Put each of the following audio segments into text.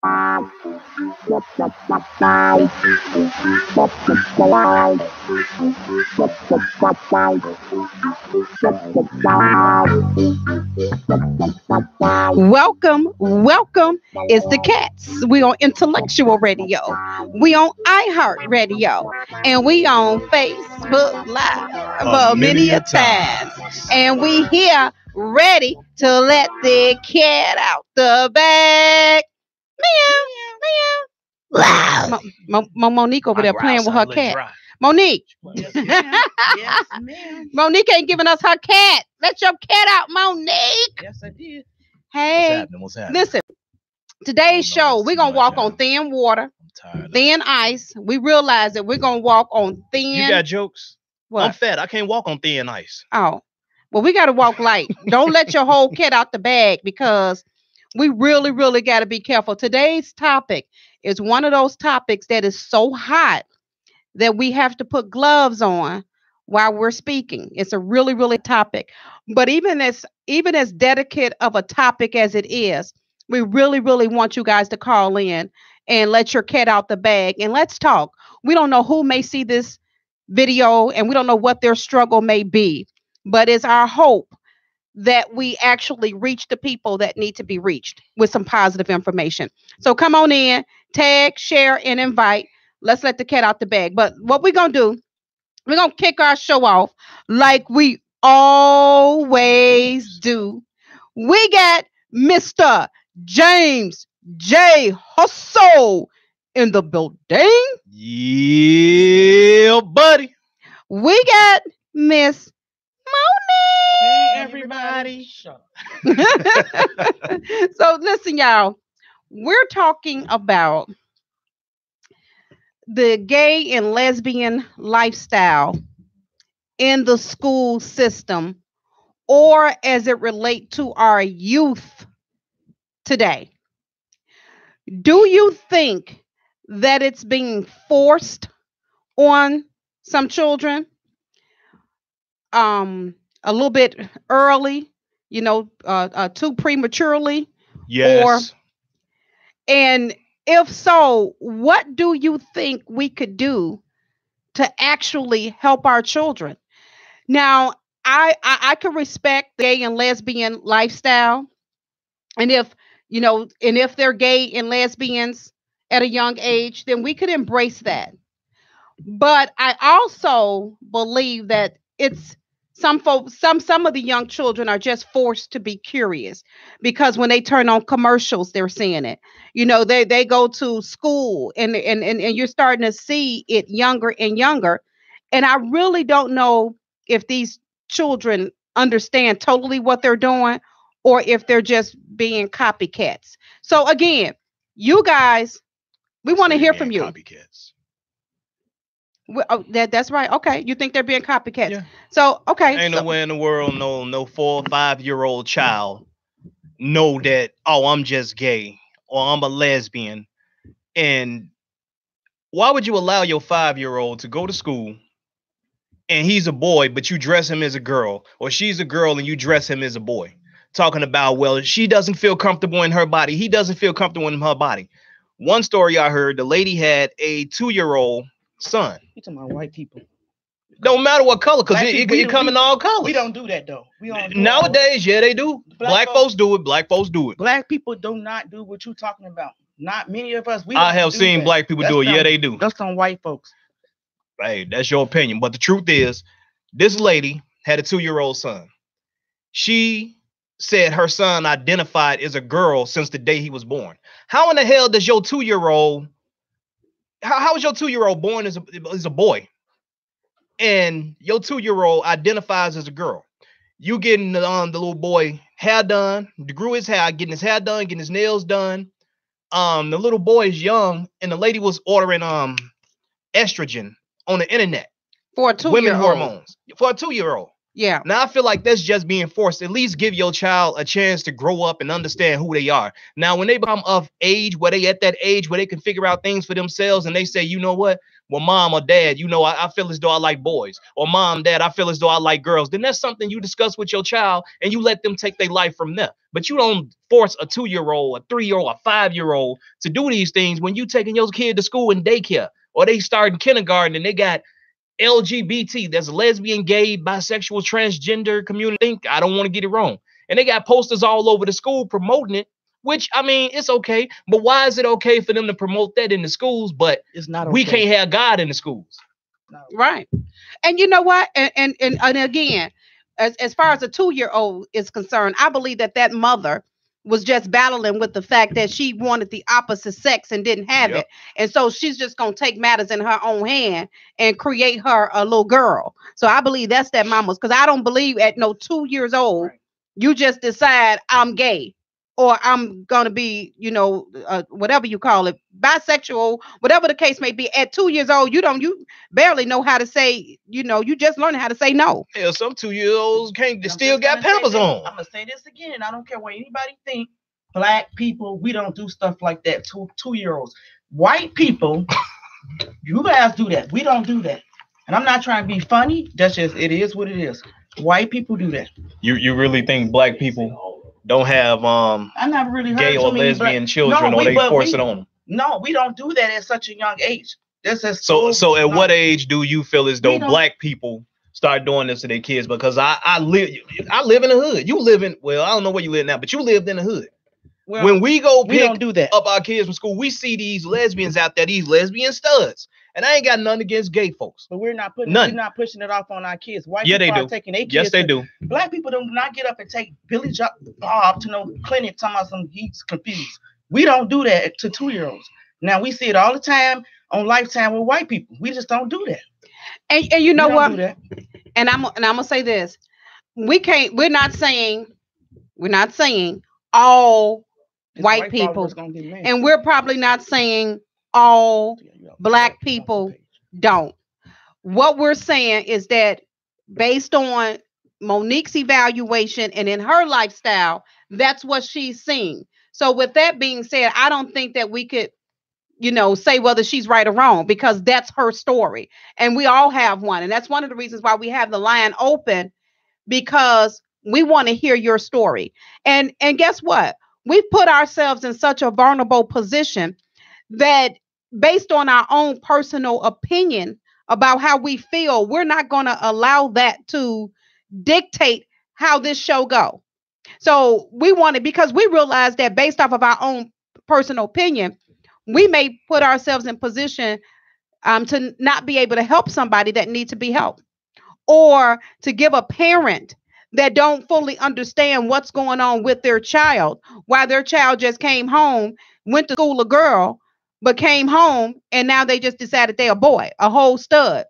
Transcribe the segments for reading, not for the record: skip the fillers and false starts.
Welcome. It's the Cats. We on Intellectual Radio. We on iHeart Radio. And we on Facebook Live for many a times. And we here ready to let the cat out the bag. Meow, meow. Monique over there playing with her cat. Monique. Yes, ma'am. Yes, ma'am. Monique ain't giving us her cat. Let your cat out, Monique. Yes, I did. Hey, What's happening? listen. Today's show, we're going to walk on thin water, thin ice. We realize that we're going to walk on thin. You got jokes? What? I'm fat. I can't walk on thin ice. Oh, well, we got to walk light. Don't let your whole cat out the bag because we really, really got to be careful. Today's topic is one of those topics that is so hot that we have to put gloves on while we're speaking. It's a really, really topic. But even as delicate of a topic as it is, we really, really want you guys to call in and let your cat out the bag and let's talk. We don't know who may see this video and we don't know what their struggle may be, but it's our hope that we actually reach the people that need to be reached with some positive information. So come on in, tag, share, and invite. Let's let the cat out the bag. But what we're going to do, we're going to kick our show off like we always do. We got Mr. James J. Hustle in the building. Yeah, buddy. We got Miss Monique. Hey, everybody. Shut up. So listen, y'all. We're talking about the gay and lesbian lifestyle in the school system or as it relates to our youth today. Do you think that it's being forced on some children a little bit early, too prematurely? Yes. And if so, what do you think we could do to actually help our children? Now, I can respect the gay and lesbian lifestyle. And if they're gay and lesbians at a young age, then we could embrace that. But I also believe that it's some of the young children are just forced to be curious because when they turn on commercials, they're seeing it. They go to school and you're starting to see it younger and younger. And I really don't know if these children understand totally what they're doing or if they're just being copycats. So again, you guys, we want to hear from you. Copycats. That's right. Okay. You think they're being copycats. Yeah. So, okay. Ain't no way in the world no 4 or 5 year old child know that, oh, I'm just gay or I'm a lesbian. And why would you allow your 5-year-old to go to school and he's a boy, but you dress him as a girl, or she's a girl and you dress him as a boy? Talking about, well, she doesn't feel comfortable in her body. He doesn't feel comfortable in her body. One story I heard, the lady had a 2-year-old son. You talking about white people? Don't matter what color, because Black people, it come in all colors. We don't do that though. We don't do Nowadays, yeah, they do. Black folks do it. Black folks do it. Black people do not do what you're talking about. Not many of us. I have seen black people do it. Yeah, they do. That's some white folks. Hey, that's your opinion. But the truth is, this lady had a 2-year-old son. She said her son identified as a girl since the day he was born. How in the hell does your 2-year-old? How is your 2-year-old born as a boy? And your 2-year-old identifies as a girl. You getting the little boy hair done, grew his hair, getting his hair done, getting his nails done. The little boy is young, and the lady was ordering estrogen on the internet For a 2-year-old. women hormones for a 2-year-old. Yeah. Now I feel like that's just being forced. At least give your child a chance to grow up and understand who they are. Now, when they become of age, where they at that age where they can figure out things for themselves, and they say, you know what? Well, mom or dad, I feel as though I like boys, or mom, dad, I feel as though I like girls. Then that's something you discuss with your child, and you let them take their life from there. But you don't force a 2-year-old, a 3-year-old, a 5-year-old to do these things when you taking your kid to school in daycare, or they start in kindergarten and they got LGBT, that's lesbian, gay, bisexual, transgender community. I don't want to get it wrong. And they got posters all over the school promoting it, which, I mean, it's okay. But why is it okay for them to promote that in the schools, but It's not okay. we can't have God in the schools? No. Right. And you know what? And again, as far as a 2-year-old is concerned, I believe that mother was just battling with the fact that she wanted the opposite sex and didn't have it. And so she's just going to take matters in her own hand and create her a little girl. So I believe that's that mama's, because I don't believe at no 2 years old, you just decide I'm gay or I'm going to be, whatever you call it, bisexual, whatever the case may be. At 2 years old, you barely know how to say, you just learning how to say no. Yeah, some 2-year-olds still got Pampers on. I'm going to say this again. I don't care what anybody think. Black people, we don't do stuff like that. 2-year-olds. White people, you guys do that. We don't do that. And I'm not trying to be funny. That's just, it is what it is. White people do that. You really think black people don't have I never really heard gay or lesbian children, or they force it on them? No, we don't do that at such a young age. So at what age do you feel as though black people start doing this to their kids? Because I live in the hood. You live in, well, I don't know where you live now, but you lived in the hood. Well, when we go pick up our kids from school, we see these lesbians out there, these lesbian studs. And I ain't got nothing against gay folks. But we're not pushing it off on our kids. White people they do. Are taking their kids. Yes, they do. Black people do not get up and take Billy Bob to no clinic talking about he's confused. We don't do that to 2-year-olds. Now we see it all the time on Lifetime with white people. We just don't do that. And you know what? And I'm gonna say this. We're not saying all white people, and we're probably not saying all black people don't. What we're saying is that based on Monique's evaluation and in her lifestyle, that's what she's seeing. So with that being said, I don't think that we could, say whether she's right or wrong, because that's her story. And we all have one. And that's one of the reasons why we have the line open, because we want to hear your story. And guess what? We've put ourselves in such a vulnerable position that based on our own personal opinion about how we feel, we're not going to allow that to dictate how this show go. So we want it, because we realize that based off of our own personal opinion, we may put ourselves in position to not be able to help somebody that needs to be helped, or to give a parent that don't fully understand what's going on with their child, while their child just came home, went to school a girl, but came home and now they just decided they're a boy, a whole stud.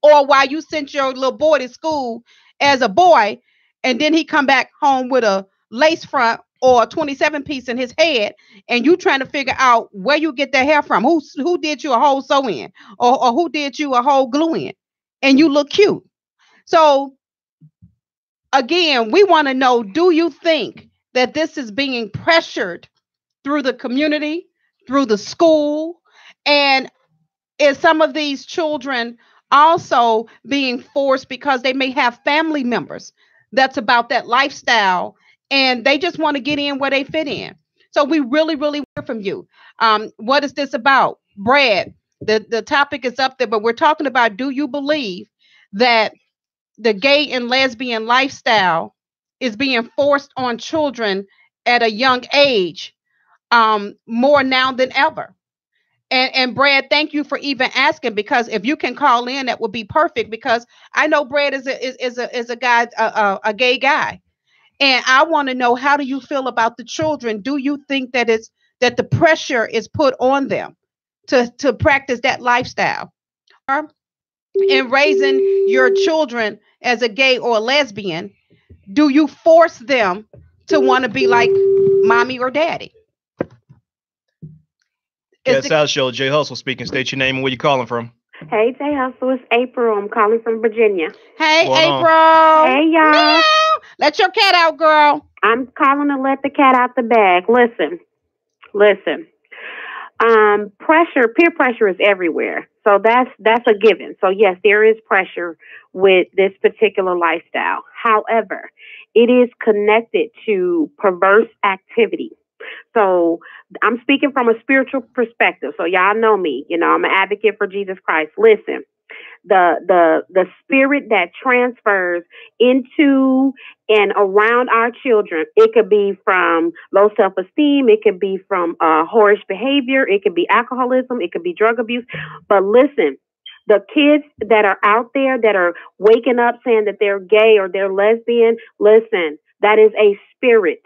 Or while you sent your little boy to school as a boy, and then he come back home with a lace front or a 27 piece in his head, and you trying to figure out where you get that hair from, who did you a whole sew in, or who did you a whole glue in, and you look cute. So again, we want to know, do you think that this is being pressured through the community, through the school? And is some of these children also being forced because they may have family members that's about that lifestyle and they just want to get in where they fit in? So we really, really hear from you. What is this about? Brad, the topic is up there, but we're talking about, do you believe that the gay and lesbian lifestyle is being forced on children at a young age, more now than ever? And Brad, thank you for even asking, because if you can call in, that would be perfect, because I know Brad is a guy, a gay guy. And I want to know, how do you feel about the children? Do you think that the pressure is put on them to practice that lifestyle? In raising your children as a gay or a lesbian, do you force them to want to be like mommy or daddy? Yes, South Show. Jay Hustle speaking. State your name and where you calling from. Hey, Jay Hustle. It's April. I'm calling from Virginia. Hey, April. Hey, y'all. Meow. Let your cat out, girl. I'm calling to let the cat out the bag. Listen. Peer pressure is everywhere. So that's a given. So yes, there is pressure with this particular lifestyle. However, it is connected to perverse activity. So I'm speaking from a spiritual perspective. So y'all know me, I'm an advocate for Jesus Christ. Listen, the spirit that transfers into and around our children, it could be from low self-esteem, it could be from whorish behavior, it could be alcoholism, it could be drug abuse. But listen, the kids that are out there that are waking up saying that they're gay or they're lesbian, listen, that is a spirit.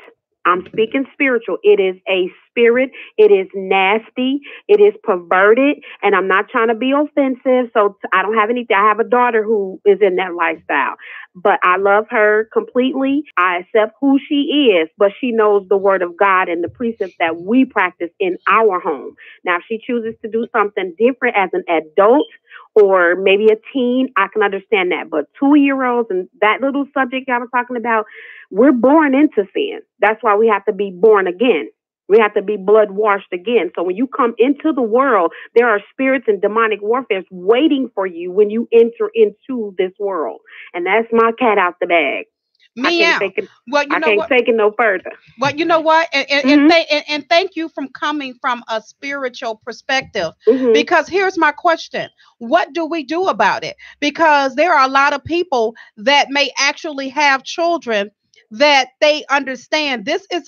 I'm speaking spiritual. It is a spirit. It is nasty. It is perverted. And I'm not trying to be offensive. So I don't have anything. I have a daughter who is in that lifestyle, but I love her completely. I accept who she is, but she knows the word of God and the precepts that we practice in our home. Now, if she chooses to do something different as an adult, or maybe a teen, I can understand that. But 2-year-olds and that little subject I was talking about, we're born into sin. That's why we have to be born again. We have to be blood washed again. So when you come into the world, there are spirits and demonic warfare waiting for you when you enter into this world. And that's my cat out the bag. Meow. Well, I can't take it no further. Well, you know what? And thank you for coming from a spiritual perspective, because here's my question. What do we do about it? Because there are a lot of people that may actually have children that they understand this is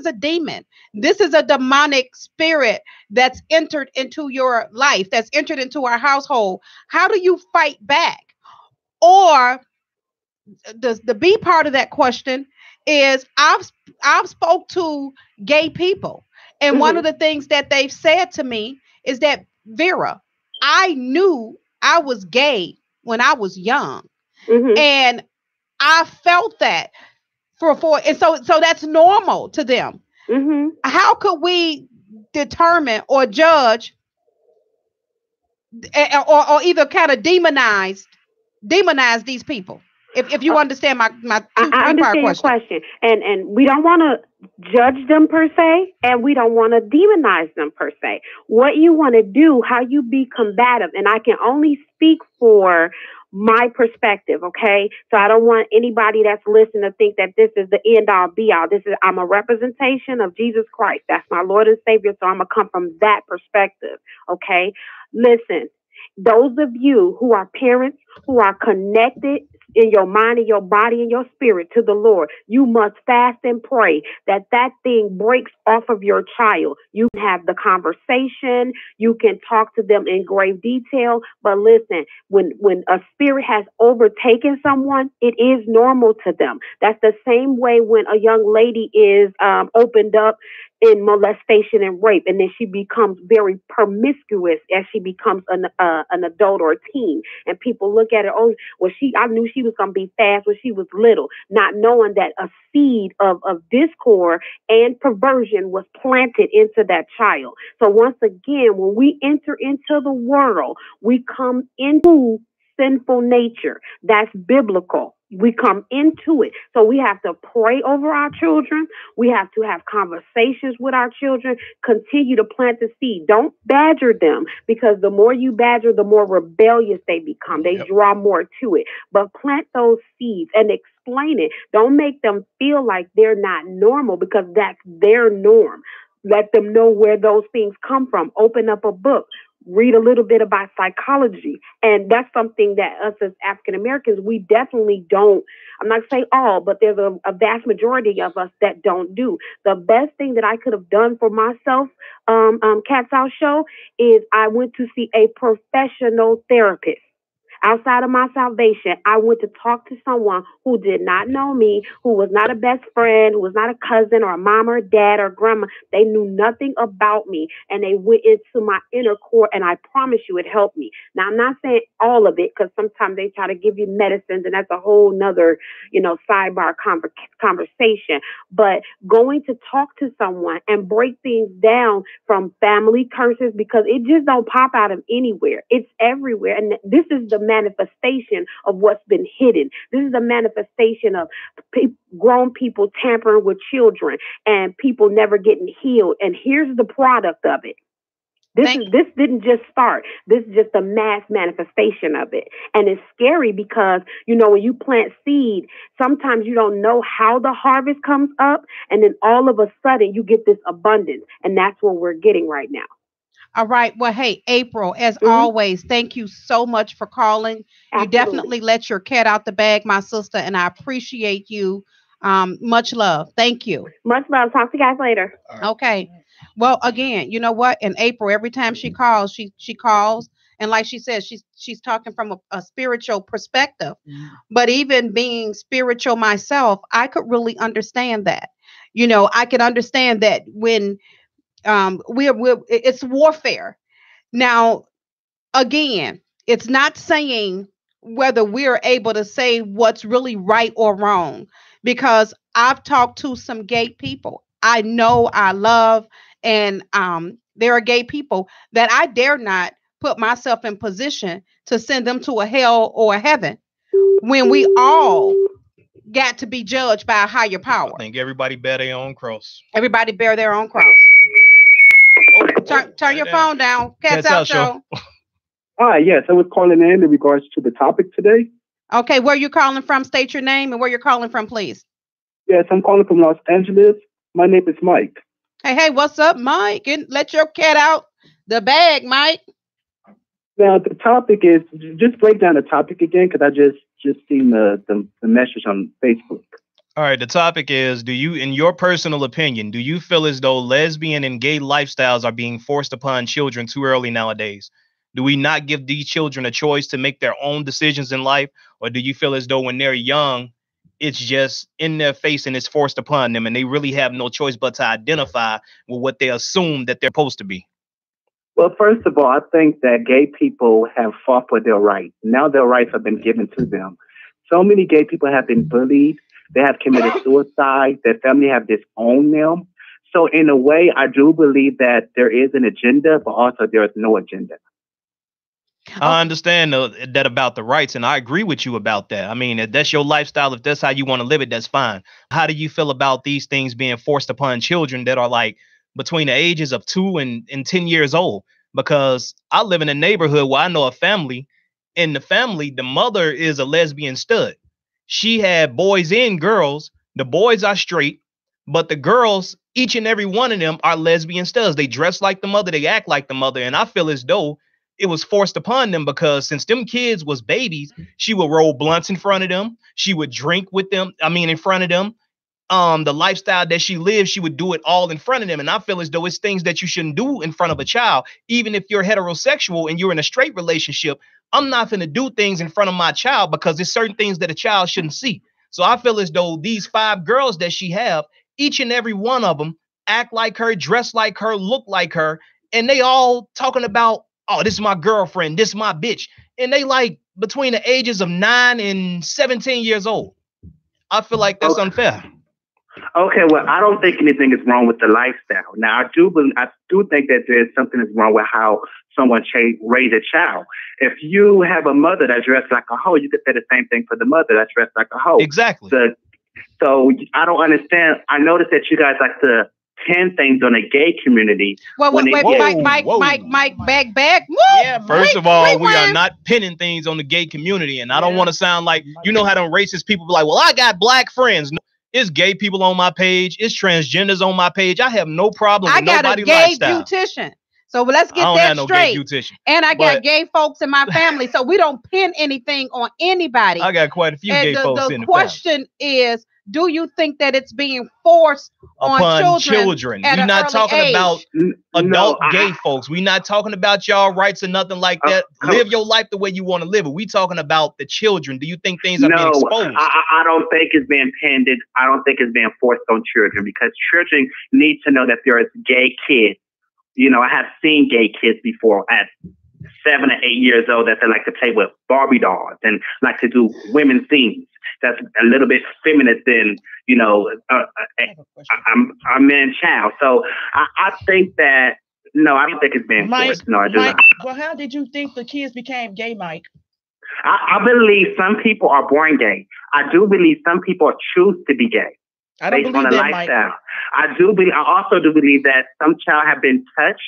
a demon. This is a demonic spirit that's entered into your life, that's entered into our household. How do you fight back? Or the B part of that question is I've spoke to gay people, and one of the things that they've said to me is that, Vera, I knew I was gay when I was young, and I felt that and so that's normal to them. How could we determine or judge or either kind of demonize these people? If you understand my I understand your question. And we don't want to judge them per se, and we don't want to demonize them per se. What you want to do, how you be combative, and I can only speak for my perspective, okay? So I don't want anybody that's listening to think that this is the end all be all. I'm a representation of Jesus Christ. That's my Lord and Savior, so I'm going to come from that perspective, okay? Listen, those of you who are parents, who are connected in your mind and your body and your spirit to the Lord, you must fast and pray that thing breaks off of your child. You can have the conversation, you can talk to them in grave detail, but listen, when a spirit has overtaken someone, it is normal to them. That's the same way when a young lady is opened up in molestation and rape, and then she becomes very promiscuous as she becomes an adult or a teen, and people look at her, I knew she was going to be fast when she was little, not knowing that a seed of discord and perversion was planted into that child. So once again, when we enter into the world, we come into sinful nature. That's biblical. We come into it. So we have to pray over our children. We have to have conversations with our children, continue to plant the seed. Don't badger them, because the more you badger, the more rebellious they become. They draw more to it. But plant those seeds and explain it. Don't make them feel like they're not normal, because that's their norm. Let them know where those things come from. Open up a book. Read a little bit about psychology. And that's something that us as African Americans, we definitely don't, I'm not saying all, but there's a vast majority of us that don't do. The best thing that I could have done for myself, Cat's House Show, is I went to see a professional therapist. Outside of my salvation, I went to talk to someone who did not know me, who was not a best friend, who was not a cousin or a mom or dad or grandma. They knew nothing about me, and they went into my inner core, and I promise you it helped me. Now, I'm not saying all of it, because sometimes they try to give you medicines, and that's a whole nother, sidebar conversation. But going to talk to someone and break things down from family curses, because it just don't pop out of anywhere. It's everywhere. And this is the manifestation of what's been hidden. This is a manifestation of grown people tampering with children and people never getting healed. And here's the product of it. This didn't just start. This is just a mass manifestation of it. And it's scary because, when you plant seed, sometimes you don't know how the harvest comes up. And then all of a sudden you get this abundance. And that's what we're getting right now. All right. Well, hey, April, as always, thank you so much for calling. Absolutely. You definitely let your cat out the bag, my sister, and I appreciate you. Much love. Thank you. Much love. Talk to you guys later. Right. Okay. Well, again, you know what? In April, every time she calls, she calls, and like she says, she's talking from a spiritual perspective. But even being spiritual myself, I could really understand that. I could understand that when it's warfare. Now, again, it's not saying whether we're able to say what's really right or wrong, because I've talked to some gay people I know I love, and there are gay people that I dare not put myself in position to send them to a hell or a heaven when we all got to be judged by a higher power. I think everybody bear their own cross. Everybody bear their own cross. Turn your phone down. Cats Out Show. Hi, yes, I was calling in regards to the topic today. Okay, where you calling from? State your name and where you're calling from, please. Yes, I'm calling from Los Angeles. My name is Mike. Hey, what's up, Mike? And let your cat out the bag, Mike. Now, the topic is, just break down the topic again, because I just seen the message on Facebook. All right, the topic is, do you, in your personal opinion, do you feel as though lesbian and gay lifestyles are being forced upon children too early nowadays? Do we not give these children a choice to make their own decisions in life? Or do you feel as though when they're young, it's just in their face and it's forced upon them and they really have no choice but to identify with what they assume that they're supposed to be? Well, first of all, I think that gay people have fought for their rights. Now their rights have been given to them. So many gay people have been bullied. They have committed suicide. Their family have disowned them. So in a way, I do believe that there is an agenda, but also there is no agenda. I understand that about the rights, and I agree with you about that. I mean, if that's your lifestyle, if that's how you want to live it, that's fine. How do you feel about these things being forced upon children that are like between the ages of 2 and 10 years old? Because I live in a neighborhood where I know a family. In the family, the mother is a lesbian stud. She had boys and girls. The boys are straight, but the girls, each and every one of them are lesbian studs. They dress like the mother. They act like the mother. And I feel as though it was forced upon them because since them kids was babies, she would roll blunts in front of them. She would drink with them. I mean, in front of them. The lifestyle that she lived, she would do it all in front of them. And I feel as though it's things that you shouldn't do in front of a child. Even if you're heterosexual and you're in a straight relationship, I'm not going to do things in front of my child because there's certain things that a child shouldn't see. So I feel as though these 5 girls that she have, each and every one of them act like her, dress like her, look like her. And they all talking about, oh, this is my girlfriend, this is my bitch. And they like between the ages of 9 and 17 years old. I feel like that's unfair. Okay, well, I don't think anything is wrong with the lifestyle. Now, I do think that there's something that's wrong with how someone raise a child. If you have a mother that dressed like a hoe, you could say the same thing for the mother that dressed like a hoe. Exactly. So I don't understand. I noticed that you guys like to pin things on the gay community. Well, wait, Mike, back. Yeah, first of all, we are not pinning things on the gay community, and I don't want to sound like, you know how them racist people be like, well, I got black friends. No, it's gay people on my page. It's transgenders on my page. I have no problem with nobody's lifestyle. I got a gay beautician. So let's get that straight. And I got gay folks in my family. So we don't pin anything on anybody. I got quite a few gay folks in the family. The question is, do you think that it's being forced on children? We're not talking about adult gay folks. We're not talking about y'all rights or nothing like that. Live your life the way you want to live it. We're talking about the children. Do you think things are being exposed? I don't think it's being pinned. I don't think it's being forced on children because children need to know that there is gay kids. You know, I have seen gay kids before at 7 or 8 years old that they like to play with Barbie dolls and like to do women's things. That's a little bit feminine than, you know, I'm a man child. So I think that, no, I don't think it's being forced. No, I do not. Well, how did you think the kids became gay, Mike? I believe some people are born gay. I do believe some people choose to be gay. I don't believe that, Mike. I also do believe that some child have been touched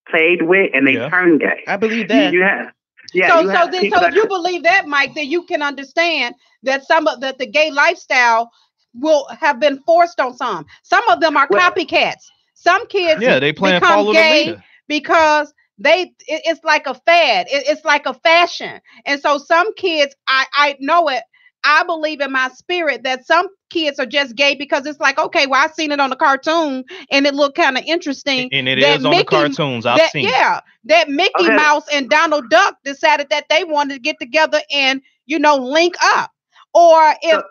played with and they turn gay. I believe that. So if you believe that, Mike, then you can understand that that the gay lifestyle will have been forced on some. Some of them are copycats. Some kids they become gay because it's like a fad. It's like a fashion. And so some kids, I know it. I believe in my spirit that some kids are just gay because it's like, okay, well, I seen it on the cartoon and it looked kind of interesting. And it is on the cartoons. I've seen. Yeah, that Mickey Mouse and Donald Duck decided that they wanted to get together and, link up. Or if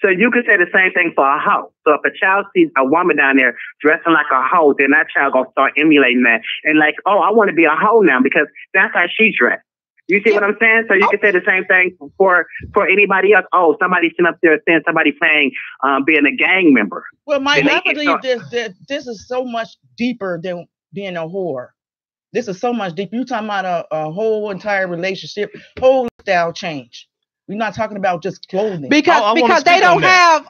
So you could say the same thing for a hoe. So if a child sees a woman down there dressing like a hoe, then that child gonna start emulating that and like, oh, I want to be a hoe now because that's how she dressed. You see what I'm saying? So you can say the same thing for anybody else. Oh, somebody sitting up there saying somebody playing being a gang member. Well, Mike, I believe this is so much deeper than being a whore. This is so much deeper. You're talking about a whole entire relationship, whole style change. We're not talking about just clothing. Because they don't have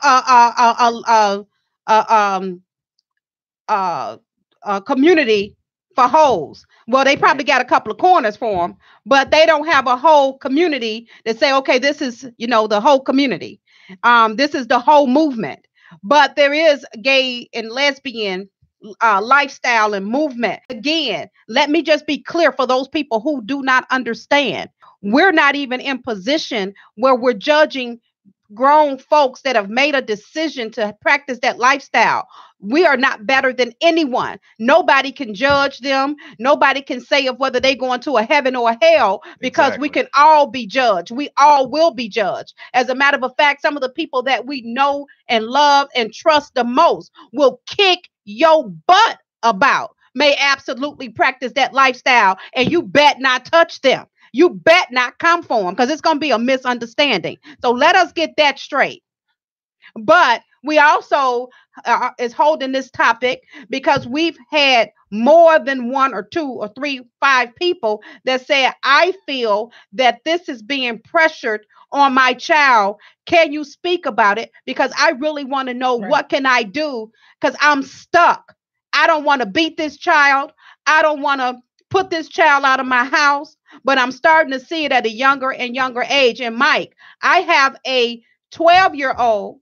a community for hoes. Well, they probably got a couple of corners for them, but they don't have a whole community that say, okay, this is, the whole community. This is the whole movement. But there is gay and lesbian lifestyle and movement. Again, let me just be clear for those people who do not understand. We're not even in position where we're judging grown folks that have made a decision to practice that lifestyle. We are not better than anyone. Nobody can judge them. Nobody can say of whether they go into a heaven or a hell because we can all be judged. We all will be judged. As a matter of fact, some of the people that we know and love and trust the most will kick your butt about, may absolutely practice that lifestyle, and you bet not touch them. You bet not come for them because it's going to be a misunderstanding. So let us get that straight. But we also is holding this topic because we've had more than 1 or 2 or 3, 5 people that say, I feel that this is being pressured on my child. Can you speak about it? Because I really want to know what can I do because I'm stuck. I don't want to beat this child. I don't want to put this child out of my house, but I'm starting to see it at a younger and younger age. And Mike, I have a 12-year-old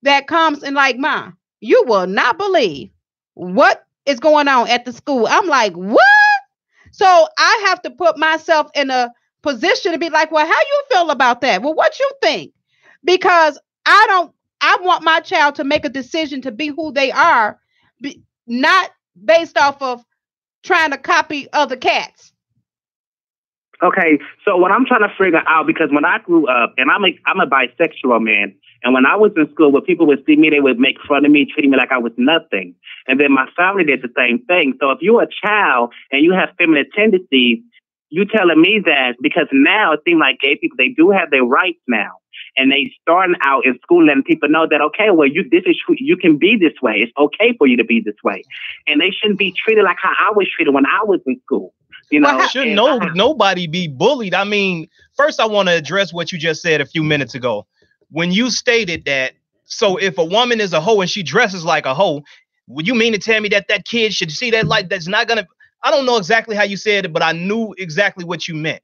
that comes and like, Mom, you will not believe what is going on at the school. I'm like, what? So I have to put myself in a position to be like, well, how you feel about that? Well, what you think? Because I want my child to make a decision to be who they are, not based off of trying to copy other cats. Okay, so what I'm trying to figure out, because when I grew up, and I'm a bisexual man, and when I was in school, when people would see me, they would make fun of me, treating me like I was nothing. And then my family did the same thing. So if you're a child and you have feminine tendencies, you telling me that because now it seems like gay people, they do have their rights now. And they starting out in school letting people know that, okay, well, you can be this way. It's okay for you to be this way. And they shouldn't be treated like how I was treated when I was in school. Shouldn't nobody be bullied? I mean, first I want to address what you just said a few minutes ago. When you stated that, so if a woman is a hoe and she dresses like a hoe, would you mean to tell me that kid should see that light? That's not going to, I don't know exactly how you said it, but I knew exactly what you meant.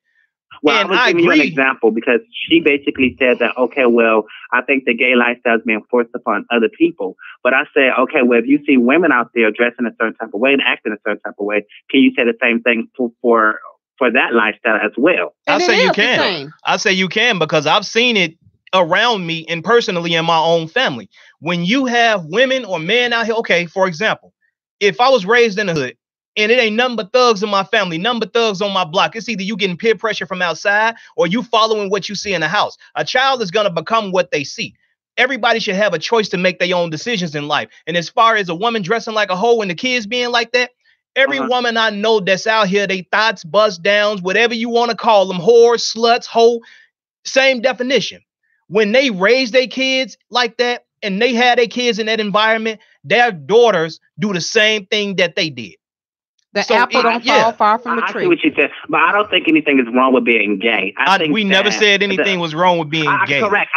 Well, I was giving you an example because she basically said that, okay, well, I think the gay lifestyle is being forced upon other people. But I said, okay, well, if you see women out there dressing a certain type of way and acting a certain type of way, can you say the same thing for that lifestyle as well? I say you can. I say you can because I've seen it around me and personally in my own family. When you have women or men out here, okay, for example, if I was raised in the hood, and it ain't nothing but thugs in my family, nothing but thugs on my block. It's either you getting peer pressure from outside or you following what you see in the house. A child is going to become what they see. Everybody should have a choice to make their own decisions in life. And as far as a woman dressing like a hoe and the kids being like that, every woman I know that's out here, they thoughts, bust downs, whatever you want to call them, whores, sluts, hoe, same definition. When they raise their kids like that and they have their kids in that environment, their daughters do the same thing that they did. The apple don't fall far from the tree. I see what you said, but I don't think anything is wrong with being gay. We never said anything was wrong with being gay. Correct.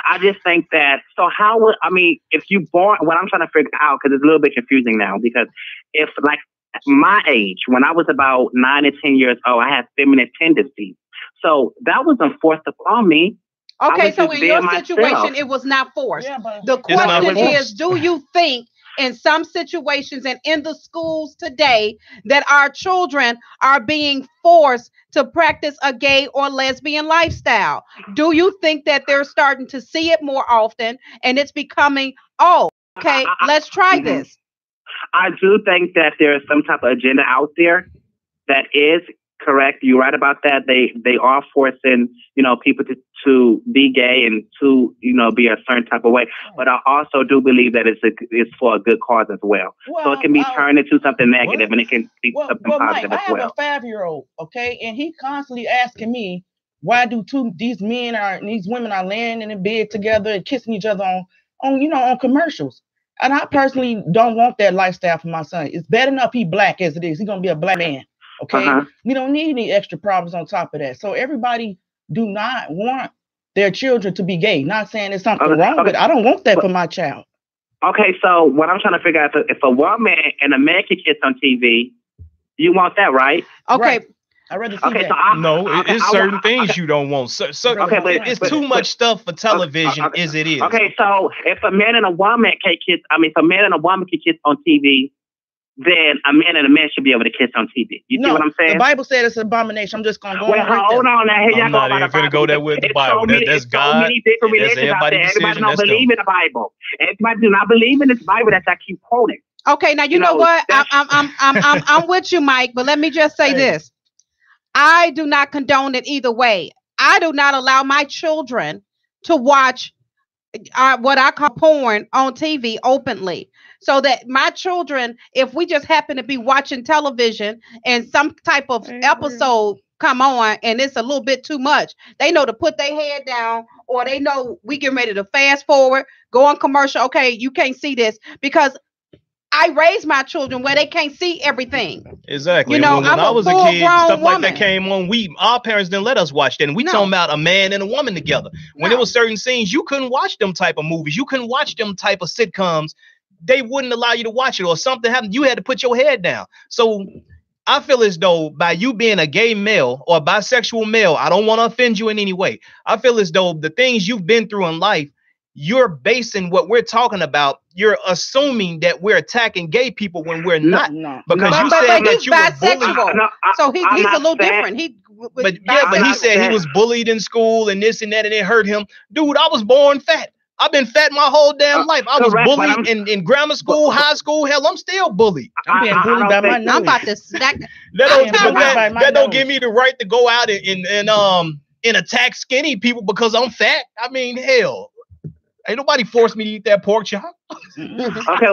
I just think that, so how would, I mean, if you born, what I'm trying to figure out, because it's a little bit confusing now, because if like, my age, when I was about 9 or 10 years old, I had feminine tendencies. So that wasn't forced upon me. Okay, so in your situation, it was not forced. Yeah, the question is, do you think in some situations and in the schools today that our children are being forced to practice a gay or lesbian lifestyle? Do you think that they're starting to see it more often and it's becoming, oh, okay, let's try this? I do think that there is some type of agenda out there that is correct. You're right about that. They are forcing, people to be gay and to, be a certain type of way. But I also do believe that it's for a good cause as well. So it can be turned into something negative and it can be something positive Mike, as well. I have a 5-year-old, okay, and he constantly asking me, why do these women are laying in bed together and kissing each other on commercials? And I personally don't want that lifestyle for my son. It's bad enough he black as it is. He's gonna be a black man. Okay, we don't need any extra problems on top of that. So everybody do not want their children to be gay. Not saying there's something wrong, but I don't want that for my child. Okay, so what I'm trying to figure out is if a woman and a man can kiss on TV, you want that, right? Okay. Right. I'd rather see that. So it's certain things you don't want. But it's too much stuff for television as it is. Okay, so if a man and a woman can kiss, if a man and a woman can kiss on TV, then a man and a man should be able to kiss on TV. You see what I'm saying? The Bible said it's an abomination. I'm just going to go hold on now. Here y'all go. I'm not even going to go there with the Bible. That's God. So many different religions out there. Everybody don't believe in the Bible. Everybody do not believe in this Bible that I keep quoting. Okay, now you know what? I'm with you, Mike, but let me just say this. I do not condone it either way. I do not allow my children to watch what I call porn on TV openly. So that my children, if we just happen to be watching television and some type of episode come on and it's a little bit too much, they know to put their head down, or they know we get ready to fast forward, go on commercial. Okay, you can't see this, because I raised my children where they can't see everything. Exactly. When I was a kid, stuff like that came on. Our parents didn't let us watch that. And we talking about a man and a woman together. When there were certain scenes, you couldn't watch them type of movies. You couldn't watch them type of sitcoms. They wouldn't allow you to watch it, or something happened. You had to put your head down. So I feel as though by you being a gay male or bisexual male, I don't want to offend you in any way. I feel as though the things you've been through in life, you're basing what we're talking about. You're assuming that we're attacking gay people when we're not. Because you said that you were bullied. So he's a little different. But he said he was bullied in school and this and that, and it hurt him. Dude, I was born fat. I've been fat my whole damn life. I was bullied in grammar school, high school. Hell, I'm still bullied. I'm being bullied by my nose. I'm about to snack. That don't give me the right to go out and attack skinny people because I'm fat. I mean, hell. Ain't nobody forced me to eat that pork chop. Okay,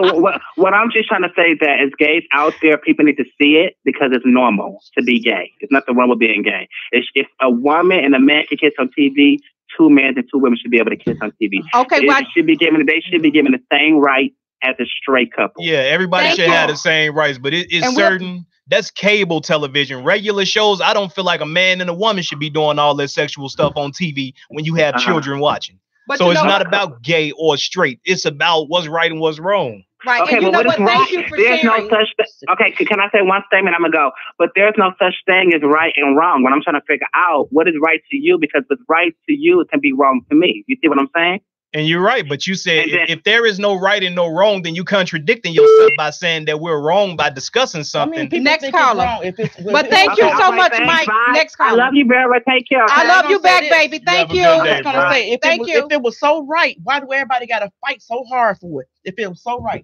what I'm just trying to say is that as gays out there, people need to see it because it's normal to be gay. There's nothing wrong with being gay. If a woman and a man can kiss on TV, 2 men and 2 women should be able to kiss on TV. Okay, they should be given the same right as a straight couple. Yeah, everybody should have the same rights, but it's certain. That's cable television. Regular shows, I don't feel like a man and a woman should be doing all that sexual stuff on TV when you have children watching. But so it's not about gay or straight. It's about what's right and what's wrong. Right. Okay, and you know what? Thank you for sharing. No such okay, can I say one statement? I'm going to go. But there's no such thing as right and wrong. When I'm trying to figure out what is right to you, because what's right to you, it can be wrong to me. You see what I'm saying? And you're right, but you said if there is no right and no wrong, then you contradicting yourself by saying that we're wrong by discussing something. Next caller. But thank you so much, Mike. Next caller. I love you, Vera. Take care. I love you back, baby. Thank you. I was gonna say, if it was so right, why do everybody got to fight so hard for it? If it was so right.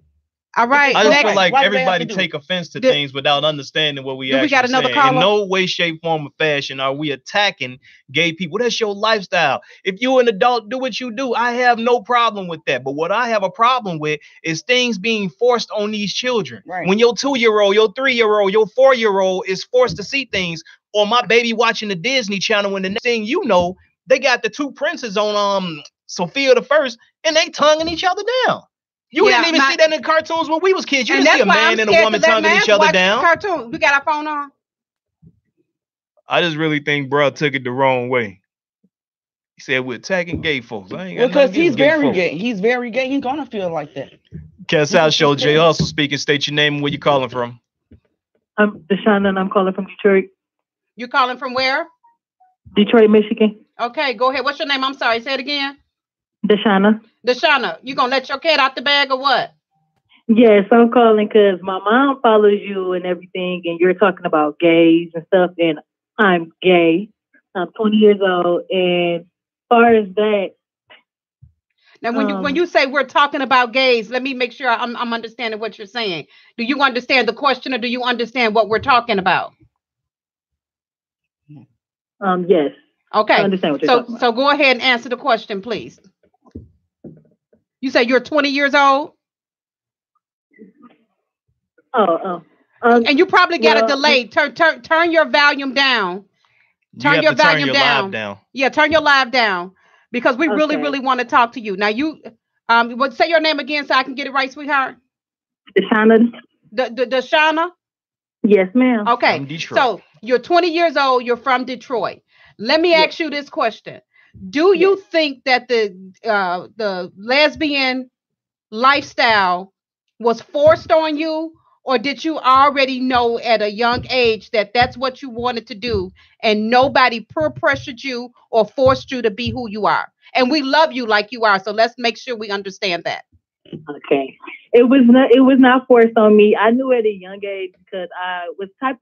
All right. I just feel like everybody take offense to things without understanding what we actually got another saying. In no way, shape, form, or fashion are we attacking gay people. That's your lifestyle. If you're an adult, do what you do. I have no problem with that. But what I have a problem with is things being forced on these children. Right. When your 2-year-old, your 3-year-old, your 4-year-old is forced to see things, or my baby watching the Disney Channel, and the next thing you know, they got the 2 princes on Sophia the First, and they tonguing each other down. You didn't even see that in cartoons when we was kids. You didn't see a man and a woman tonguing each other down. Cartoon. We got our phone on. I just really think bro took it the wrong way. He said we're attacking gay folks. Because he's very gay. He's very gay. He's gonna feel like that. Cat South Show, Jay Hustle speaking. State your name and where you calling from. I'm Deshauna, and I'm calling from Detroit. You calling from where? Detroit, Michigan. Okay, go ahead. What's your name? I'm sorry. Say it again. Deshauna. Deshauna, you gonna let your cat out the bag or what? Yes, I'm calling because my mom follows you and everything, and you're talking about gays and stuff, and I'm gay. I'm 20 years old, and as far as that, now when you say we're talking about gays, let me make sure I'm understanding what you're saying. Do you understand the question, or do you understand what we're talking about? Yes. Okay. I understand what you're talking about. So go ahead and answer the question, please. You say you're 20 years old? And you probably got a delay. Turn your volume down. Turn your volume down. Yeah, turn your live down because we really want to talk to you. Now you say your name again so I can get it right, sweetheart. Deshauna. Deshauna? Yes, ma'am. Okay. So you're 20 years old, you're from Detroit. Let me ask you this question. Do you think that the lesbian lifestyle was forced on you, or did you already know at a young age that that's what you wanted to do and nobody peer pressured you or forced you to be who you are? And we love you like you are, so let's make sure we understand that. Okay. It was not forced on me. I knew at a young age because I was a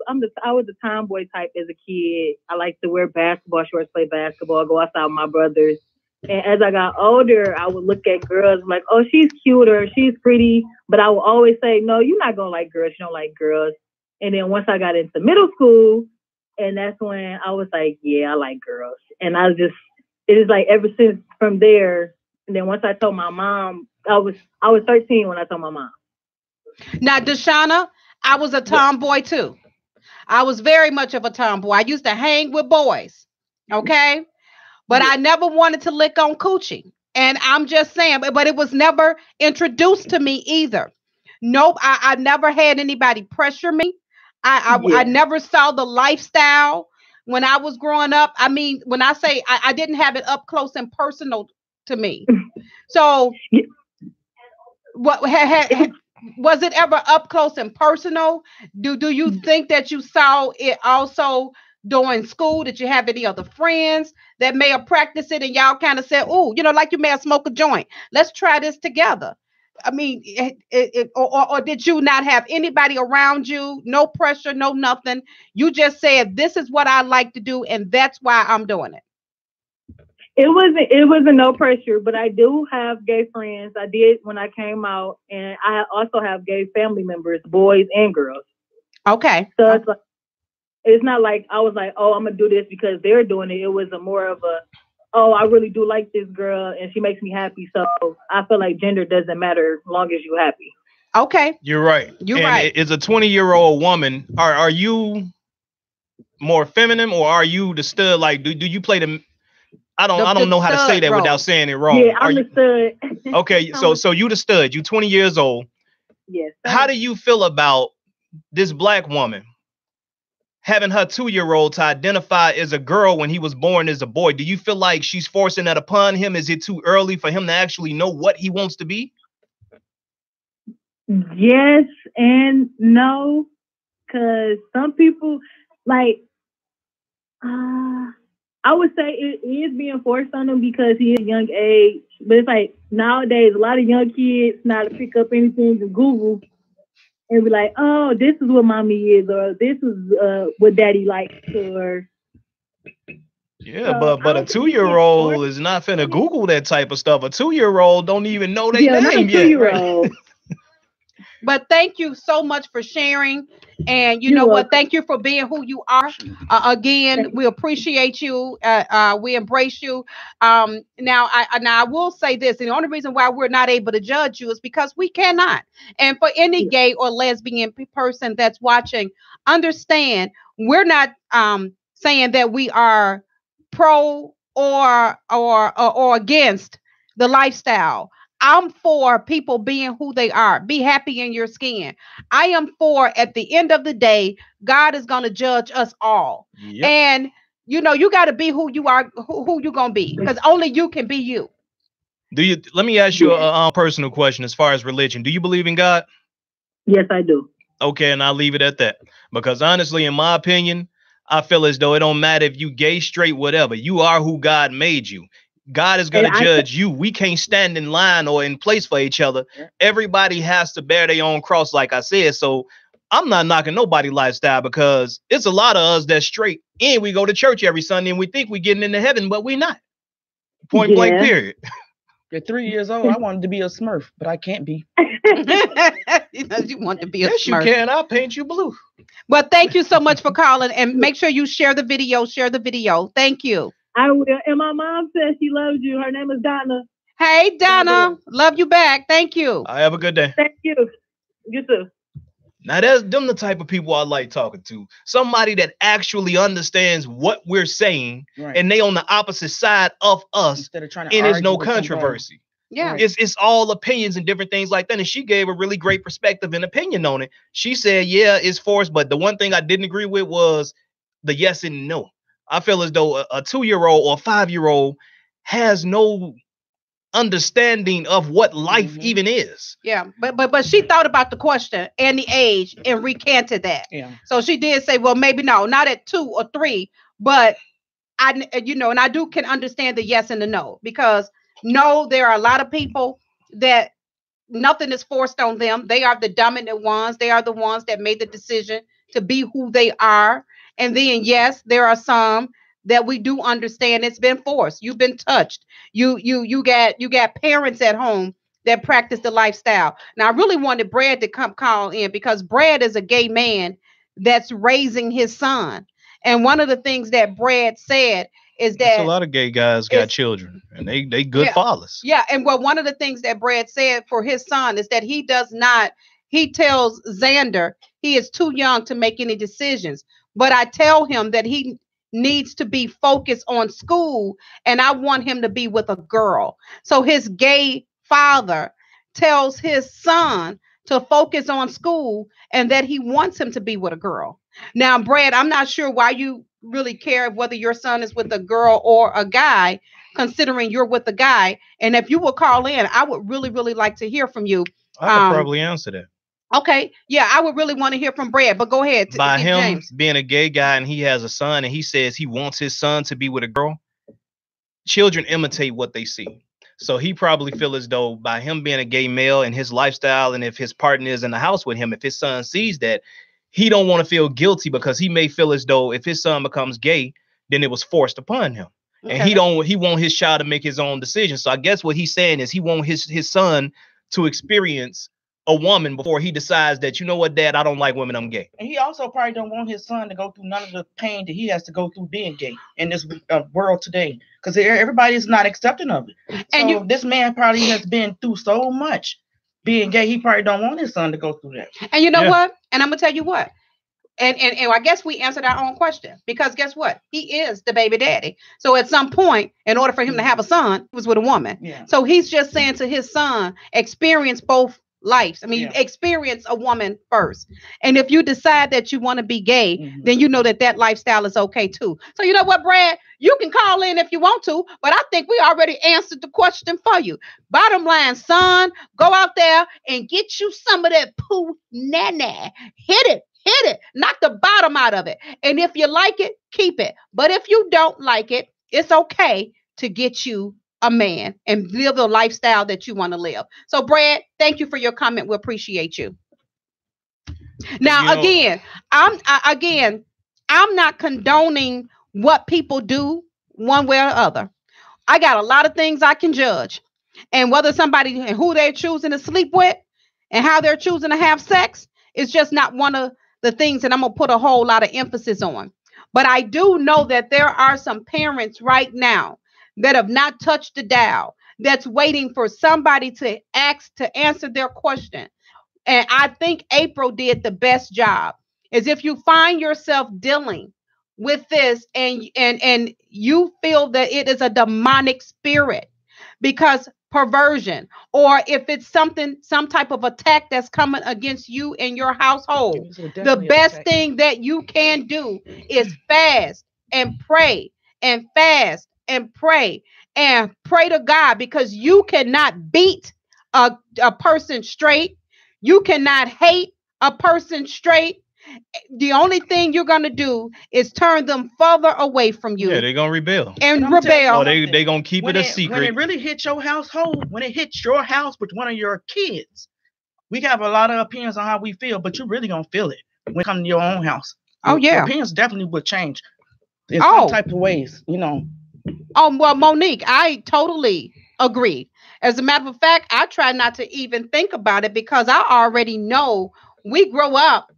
tomboy type as a kid. I liked to wear basketball shorts, play basketball, go outside with my brothers. And as I got older, I would look at girls like, oh, she's cute or she's pretty. But I would always say, no, you're not going to like girls. You don't like girls. And then once I got into middle school, and that's when I was like, yeah, I like girls. And it is like ever since from there. And then once I told my mom, I was 13 when I told my mom. Now, Deshauna, I was a tomboy too. I was very much of a tomboy. I used to hang with boys. Okay. But I never wanted to lick on coochie. And I'm just saying, but it was never introduced to me either. Nope. I never had anybody pressure me. I never saw the lifestyle when I was growing up. I mean, when I say I didn't have it up close and personal to me. So what was it ever up close and personal? Do you think that you saw it also during school? Did you have any other friends that may have practiced it and y'all kind of said, oh, like you may have smoked a joint. Let's try this together. I mean, or did you not have anybody around you? No pressure, no nothing. You just said, this is what I like to do, and that's why I'm doing it. It wasn't no pressure, but I do have gay friends. I did when I came out, and I also have gay family members, boys and girls. Okay. So it's not like I was like, oh, I'm gonna do this because they're doing it. It was more of a, oh, I really do like this girl, and she makes me happy. So I feel like gender doesn't matter as long as you're happy. Okay. You're right. You're right. As a 20-year-old woman, are you more feminine, or are you the stud? Like, do you play the I don't know how to say that role without saying it wrong. Yeah, I'm the stud. Okay, so you the stud. You 20 years old. Yes. How do you feel about this black woman having her 2-year-old to identify as a girl when he was born as a boy? Do you feel like she's forcing that upon him? Is it too early for him to actually know what he wants to be? Yes and no, because some people like I would say it is being forced on him because he is young age. But it's like nowadays, a lot of young kids know how to pick up anything to Google and be like, oh, this is what mommy is, or this is what daddy likes, or... Yeah, but a 2-year-old is not finna Google that type of stuff. A 2-year-old don't even know their name yet. Right? But thank you so much for sharing. And you know what? Thank you for being who you are. Again, we appreciate you. We embrace you. Now I will say this. The only reason why we're not able to judge you is because we cannot. And for any gay or lesbian person that's watching, understand we're not saying that we are pro or against the lifestyle. I'm for people being who they are. Be happy in your skin. I am for, at the end of the day, God is going to judge us all. Yep. And, you got to be who you are, who you're going to be, because only you can be you. Let me ask you a personal question as far as religion. Do you believe in God? Yes, I do. Okay, and I'll leave it at that. Because honestly, in my opinion, I feel as though it don't matter if you gay, straight, whatever. You are who God made you. God is going to judge you. We can't stand in line or in place for each other. Everybody has to bear their own cross, like I said. So I'm not knocking nobody lifestyle, because it's a lot of us that's straight and we go to church every Sunday and we think we're getting into heaven, but we're not. Point blank, period. At 3 years old, I wanted to be a Smurf, but I can't be. You want to be a Yes, Smurf. you can. I'll paint you blue. Well, thank you so much for calling, and make sure you share the video. Share the video. Thank you. I will. And my mom says she loves you. Her name is Donna. Hey, Donna. Love you back. Thank you. I have a good day. Thank you. You too. Now, that's them the type of people I like talking to. Somebody that actually understands what we're saying, and they on the opposite side of us, instead of trying to and there's no argue with controversy. Yeah. It's all opinions and different things like that. And she gave a really great perspective and opinion on it. She said, yeah, it's forced, but the one thing I didn't agree with was the yes and no. I feel as though a 2-year-old or a 5-year-old has no understanding of what life even is. Yeah, but she thought about the question and the age and recanted that. Yeah. So she did say, well, maybe not at 2 or 3, but and I can understand the yes and the no, because no, there are a lot of people that nothing is forced on them. They are the dominant ones. They are the ones that made the decision to be who they are. And then, yes, there are some that we do understand it's been forced. You've been touched. You got parents at home that practice the lifestyle. Now, I really wanted Brad to come call in, because Brad is a gay man that's raising his son. And one of the things that Brad said is that a lot of gay guys got children, and they good fathers. Yeah, and one of the things that Brad said for his son is that he tells Xander he is too young to make any decisions. But I tell him that he needs to be focused on school, and I want him to be with a girl. So his gay father tells his son to focus on school and that he wants him to be with a girl. Now, Brad, I'm not sure why you really care whether your son is with a girl or a guy, considering you're with a guy. And if you will call in, I would really, really like to hear from you. I could probably answer that. Okay. Yeah, I would really want to hear from Brad, but go ahead. By him James being a gay guy and he has a son and he says he wants his son to be with a girl, children imitate what they see. So he probably feel as though by him being a gay male and his lifestyle, and if his partner is in the house with him, if his son sees that, he don't want to feel guilty, because he may feel as though if his son becomes gay, then it was forced upon him. Okay. And he want his child to make his own decision. So I guess what he's saying is he want his son to experience a woman before he decides that, you know what, Dad, I don't like women, I'm gay. And he also probably don't want his son to go through none of the pain that he has to go through being gay in this world today, because everybody is not accepting of it. And so this man probably has been through so much being gay, he probably don't want his son to go through that. And you know what? And I'm gonna tell you what. And I guess we answered our own question, because guess what? He is the baby daddy. So at some point, in order for him to have a son, he was with a woman. Yeah. So he's just saying to his son, experience both lives. I mean, experience a woman first. And if you decide that you want to be gay, then you know that lifestyle is okay too. So you know what, Brad? You can call in if you want to, but I think we already answered the question for you. Bottom line, son, go out there and get you some of that poo nana. Hit it, knock the bottom out of it. And if you like it, keep it. But if you don't like it, it's okay to get you a man and live the lifestyle that you want to live. So, Brad, thank you for your comment. We appreciate you. Now, I'm not condoning what people do one way or the other. I got a lot of things I can judge, and whether somebody and who they're choosing to sleep with and how they're choosing to have sex is just not one of the things that I'm going to put a whole lot of emphasis on. But I do know that there are some parents right now that have not touched the dial, that's waiting for somebody to answer their question. And I think April did the best job. Is if you find yourself dealing with this and you feel that it is a demonic spirit, because perversion, or if it's some type of attack that's coming against you in your household, the best thing that you can do is fast and pray and fast and pray to God, because you cannot beat a person straight. You cannot hate a person straight, the only thing you're gonna do is turn them further away from you. Yeah, they're gonna rebel. And rebel. Or they gonna keep it a secret. When it really hits your household, when it hits your house with one of your kids, we have a lot of opinions on how we feel, but you're really gonna feel it when it comes to your own house. Your opinions definitely would change in some type of ways, you know. Oh, well, Monique, I totally agree. As a matter of fact, I try not to even think about it because I already know we grow up,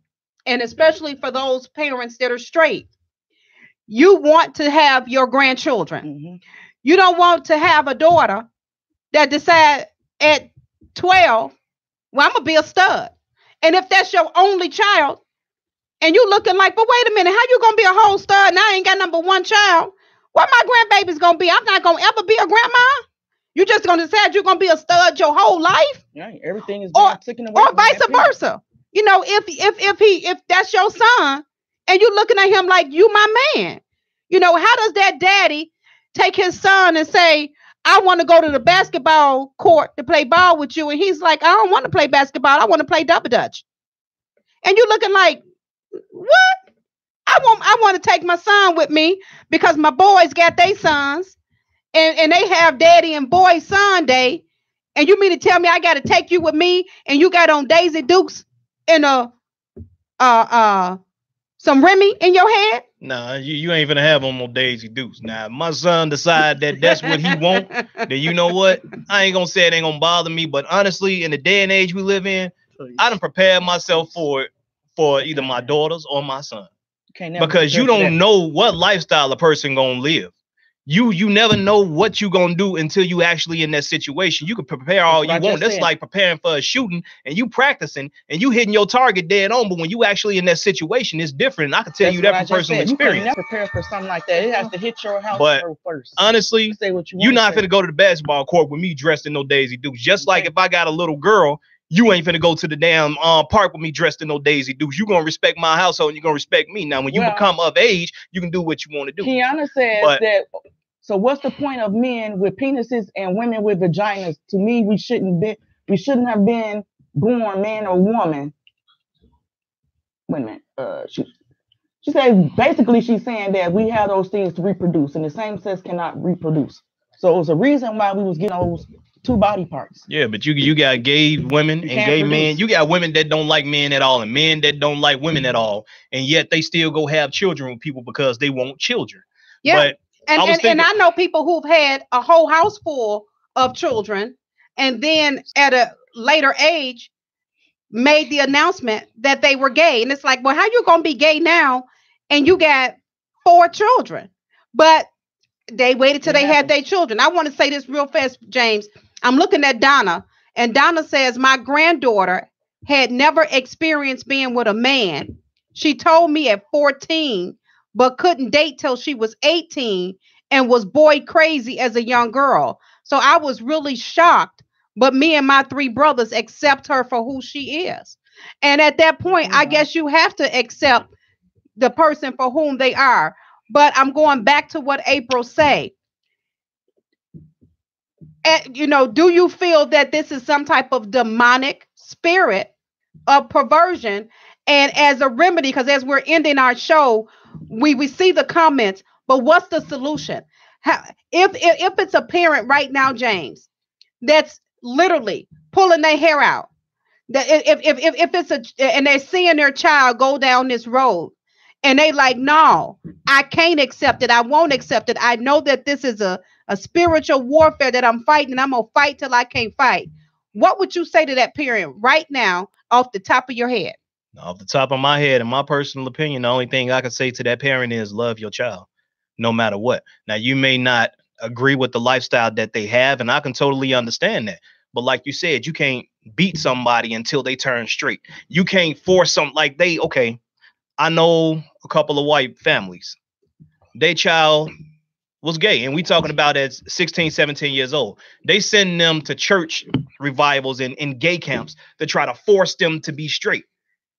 and especially for those parents that are straight, you want to have your grandchildren. Mm-hmm. You don't want to have a daughter that decide at 12, well, I'm going to be a stud. And if that's your only child, and you looking like, but wait a minute, how you going to be a whole stud and I ain't got number one child? What my grandbaby's going to be? I'm not going to ever be a grandma. You just going to decide you're going to be a stud your whole life? Yeah, everything is taken away. Or vice versa. You know, if that's your son and you looking at him like you my man, you know, how does that daddy take his son and say, I want to go to the basketball court to play ball with you? And he's like, I don't want to play basketball. I want to play double dutch. And you looking like, what? I want to take my son with me because my boys got their sons and they have daddy and boy son day. And you mean to tell me I got to take you with me and you got on Daisy Dukes and some Remy in your head? Nah, you ain't gonna have on no Daisy Dukes. Now, if my son decide that that's what he want, then you know what? I ain't gonna say it ain't gonna bother me. But honestly, in the day and age we live in, I done prepared myself for it for either my daughters or my son. Because you don't know what lifestyle a person gonna live. You never know what you gonna do until you actually in that situation. You can prepare all you want. That's like preparing for a shooting and you practicing and you hitting your target dead on. But when you actually in that situation, it's different. And I can tell you that from personal experience. You can never prepare for something like that. It has to hit your house first. Honestly, you're not finna go to the basketball court with me dressed in no Daisy Dukes. Just like if I got a little girl, you ain't finna go to the damn park with me dressed in no Daisy Dukes. You gonna respect my household and you gonna respect me. Now, when you become of age, you can do what you want to do. Kiana says that. So what's the point of men with penises and women with vaginas? To me, we shouldn't have been born man or woman. Wait a minute. She says basically she's saying that we have those things to reproduce, and the same sex cannot reproduce. So it's a reason why we was getting those two body parts. Yeah, but you got gay women and gay men. You got women that don't like men at all and men that don't like women at all, and yet they still go have children with people because they want children. Yeah. But and I know people who've had a whole house full of children and then at a later age made the announcement that they were gay. And it's like, well, how you going to be gay now and you got 4 children? But they waited till they had their children. I want to say this real fast, James. I'm looking at Donna, and Donna says, my granddaughter had never experienced being with a man. She told me at 14, but couldn't date till she was 18 and was boy crazy as a young girl. So I was really shocked, but me and my 3 brothers accept her for who she is. And at that point, I guess you have to accept the person for whom they are. But I'm going back to what April say. You know, do you feel that this is some type of demonic spirit of perversion? And as a remedy, because as we're ending our show, we see the comments, but what's the solution? If it's a parent right now, James, that's literally pulling their hair out, that if it's and they're seeing their child go down this road, and they like, no, I can't accept it. I won't accept it. I know that this is a spiritual warfare that I'm fighting, and I'm gonna fight till I can't fight. What would you say to that parent right now, off the top of your head? Off the top of my head, in my personal opinion, the only thing I can say to that parent is love your child, no matter what. Now, you may not agree with the lifestyle that they have, and I can totally understand that. But like you said, you can't beat somebody until they turn straight. You can't force something like I know a couple of white families. Their child was gay, and we talking about as 16, 17 years old. They send them to church revivals and gay camps to try to force them to be straight.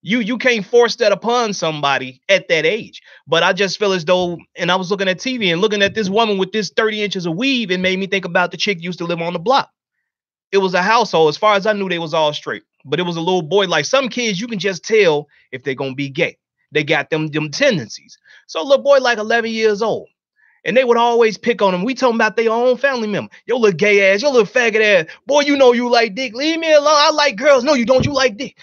You can't force that upon somebody at that age. But I just feel as though, and I was looking at TV and looking at this woman with this 30 inches of weave, and made me think about the chick used to live on the block. It was a household. As far as I knew, they was all straight. but it was a little boy. Like some kids, you can just tell if they're gonna be gay. They got them tendencies. So a little boy like 11 years old. And they would always pick on him. We talking about their own family member. Yo, little gay ass, yo, little faggot ass. Boy, you know you like dick. Leave me alone. I like girls. No, you don't. You like dick.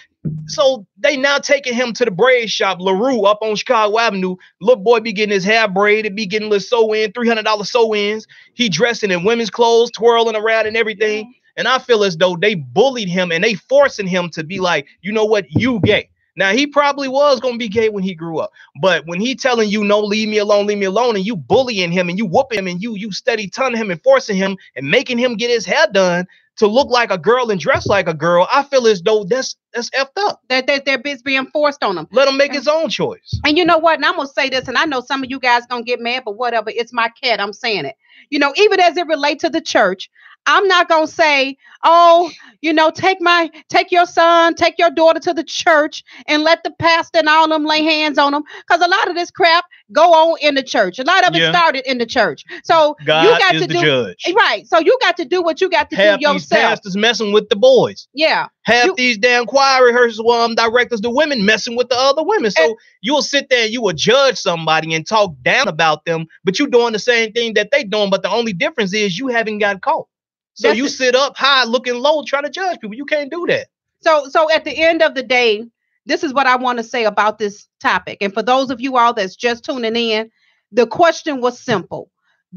So they now taking him to the braid shop, LaRue, up on Chicago Avenue. Little boy be getting his hair braided, be getting little sew-in, $300 sew-ins. He dressing in women's clothes, twirling around and everything. And I feel as though they bullied him and they forcing him to be like, you know what, you gay. Now, he probably was going to be gay when he grew up. But when he telling you, no, leave me alone, and you bullying him and you whooping him and you steady telling him and forcing him and making him get his hair done to look like a girl and dress like a girl, I feel as though that's effed up. That they're being forced on him. Let him make his own choice. And you know what? And I'm going to say this, and I know some of you guys going to get mad, but whatever. It's my cat. I'm saying it. You know, even as it relates to the church, I'm not going to say, oh, you know, take your son, take your daughter to the church and let the pastor and all of them lay hands on them. Because a lot of this crap go on in the church. A lot of it started in the church. So God you got is to the do judge. Right. So you got to do what you got to do yourself. These pastors messing with the boys. Yeah. These damn choir rehearsals directors, the women messing with the other women. So you'll sit there and you will judge somebody and talk down about them, but you're doing the same thing that they doing. But the only difference is you haven't got caught. So you sit up high, looking low, trying to judge people. You can't do that. So at the end of the day, this is what I want to say about this topic. And for those of you all that's just tuning in, the question was simple.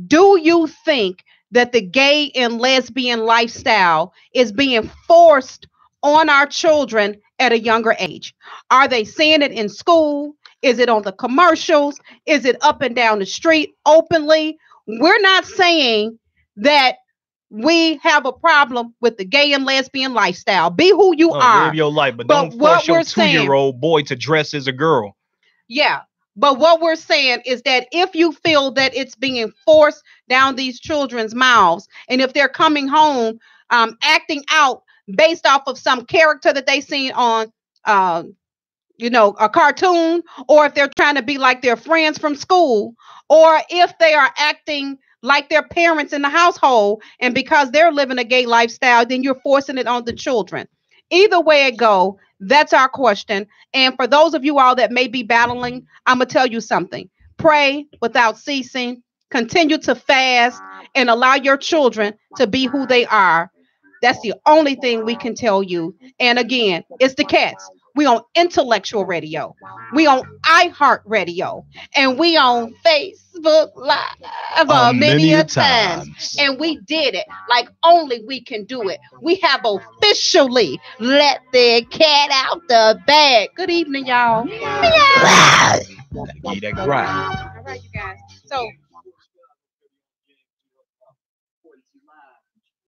Do you think that the gay and lesbian lifestyle is being forced on our children at a younger age? Are they seeing it in school? Is it on the commercials? Is it up and down the street openly? We're not saying that we have a problem with the gay and lesbian lifestyle. Be who you are. Live your life, but don't force your 2-year-old boy to dress as a girl. Yeah. But what we're saying is that if you feel that it's being forced down these children's mouths, and if they're coming home acting out based off of some character that they seen on a cartoon, or if they're trying to be like their friends from school, or if they are acting like their parents in the household, and because they're living a gay lifestyle, then you're forcing it on the children. Either way it go, that's our question. And for those of you all that may be battling, I'm going to tell you something. Pray without ceasing, continue to fast, and allow your children to be who they are. That's the only thing we can tell you. And again, it's the cats. We on Intellectual Radio. We on iHeartRadio. And we on Facebook Live many a times. And we did it like only we can do it. We have officially let the cat out the bag. Good evening, y'all. Get that grind. All right, you guys. So